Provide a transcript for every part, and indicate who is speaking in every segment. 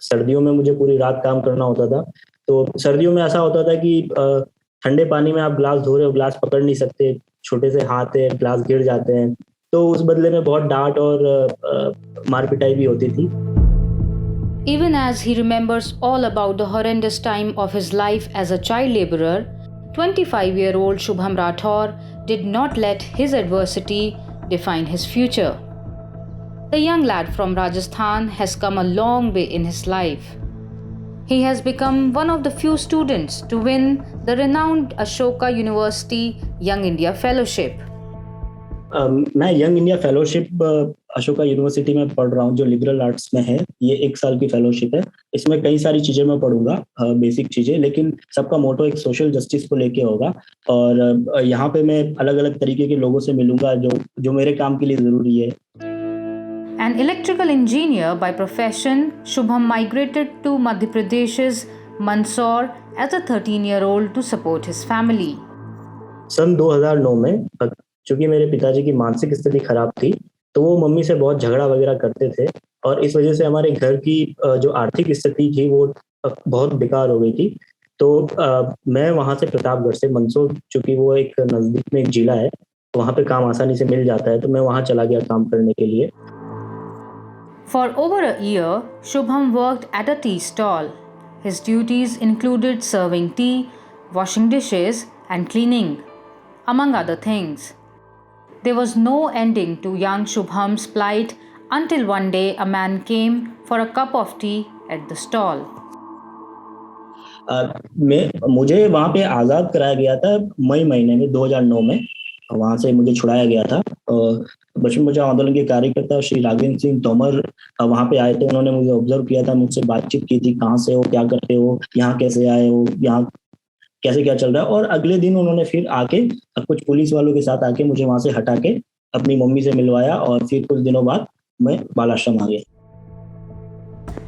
Speaker 1: सर्दियों में मुझे पूरी रात काम करना होता था। तो सर्दियों में ऐसा होता था कि ठंडे पानी में आप ग्लास धो रहे हो, ग्लास पकड़ नहीं सकते, छोटे से हाथ है, ग्लास गिर जाते हैं। तो उस बदले में बहुत डाँट और मार पिटाई भी होती थी।
Speaker 2: Even as he remembers all about the horrendous time of his life as a child laborer, 25-year-old Shubham Rathore did not let his adversity define his future. The young lad from Rajasthan has come a long way in his life. He has become one of the few students to win the renowned Ashoka University Young India Fellowship.
Speaker 1: मैं young India fellowship Ashoka university में पढ़ रहा हूँ, जो liberal arts में है। ये 1 साल की फेलोशिप है। इसमें कई सारी चीज़ें मैं पढ़ूंगा, बेसिक चीज़ें, लेकिन सबका मोटो एक सोशल जस्टिस को लेके होगा। और यहाँ पे मैं अलग-अलग तरीके के लोगों से मिलूंगा जो मेरे काम के लिए ज़रूरी है।
Speaker 2: An electrical engineer by profession, Shubham migrated to Madhya Pradesh's Mandsaur as a 13-year-old to support his family.
Speaker 1: सन 2009 में चूंकि मेरे पिताजी की मानसिक स्थिति खराब थी, तो वो मम्मी से बहुत झगड़ा वगैरह करते थे और इस वजह से हमारे घर की जो आर्थिक स्थिति थी वो बहुत बेकार हो गई थी। तो मैं वहाँ से प्रतापगढ़ से मंदसौर, चूंकि वो एक नज़दीक में एक जिला है, वहाँ पे काम आसानी से मिल जाता है, तो मैं वहाँ चला गया काम करने के लिए।
Speaker 2: For over a year, Shubham worked at a tea stall. His duties included serving tea, washing dishes, and cleaning, among other things. There was no ending to young Shubham's plight until one day a man came for a cup of tea at the stall.
Speaker 1: मुझे वहाँ पे आज़ाद कराया गया था मई महीने में 2009 में। वहाँ से मुझे छुड़ाया गया था। बचपन बचाओ आंदोलन के कार्यकर्ता श्री राघवेंद्र सिंह तोमर वहाँ पे आए थे। उन्होंने मुझे ऑब्जर्व किया था, मुझसे बातचीत की थी, कहाँ से हो, क्या करते हो, यहाँ कैसे आए हो, यहाँ कैसे क्या चल रहा है। और अगले दिन उन्होंने फिर आके कुछ पुलिस वालों के साथ आके मुझे वहाँ से हटा के अपनी मम्मी से मिलवाया और फिर कुछ दिनों बाद मैं बाल आश्रम आ गया।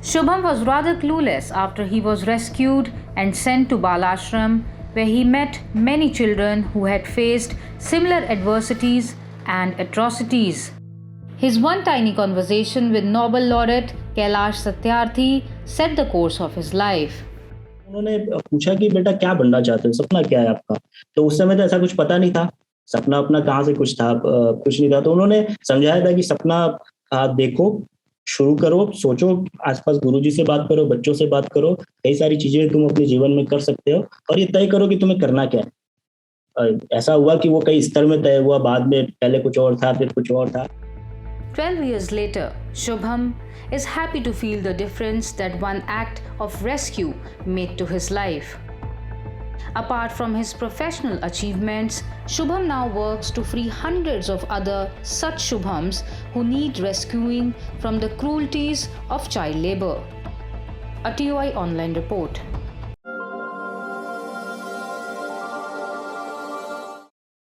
Speaker 2: Shubham was rather clueless after he was rescued and sent to Bal Ashram, where he met many children who had faced similar adversities and atrocities. His one tiny conversation with Nobel laureate Kailash Satyarthi set the course of his life.
Speaker 1: उन्होंने पूछा कि बेटा क्या बनना चाहते हो, सपना क्या है आपका? तो उस समय तो ऐसा कुछ पता नहीं था, सपना अपना कहाँ से कुछ था, कुछ नहीं था। तो उन्होंने समझाया था कि सपना देखो, शुरू करो, सोचो, आसपास गुरुजी से बात करो, बच्चों से बात करो, कई सारी चीजें तुम अपने जीवन में कर सकते हो और ये तय करो कि तुम्हें करना क्या है। ऐसा हुआ कि वो कई स्तर में तय हुआ, बाद में पहले कुछ और था, फिर कुछ और था।
Speaker 2: 12 years later, Shubham is happy to feel the difference that one act of rescue made to his life. Apart from his professional achievements, Shubham now works to free hundreds of other such Shubhams who need rescuing from the cruelties of child labor. A TOI Online report.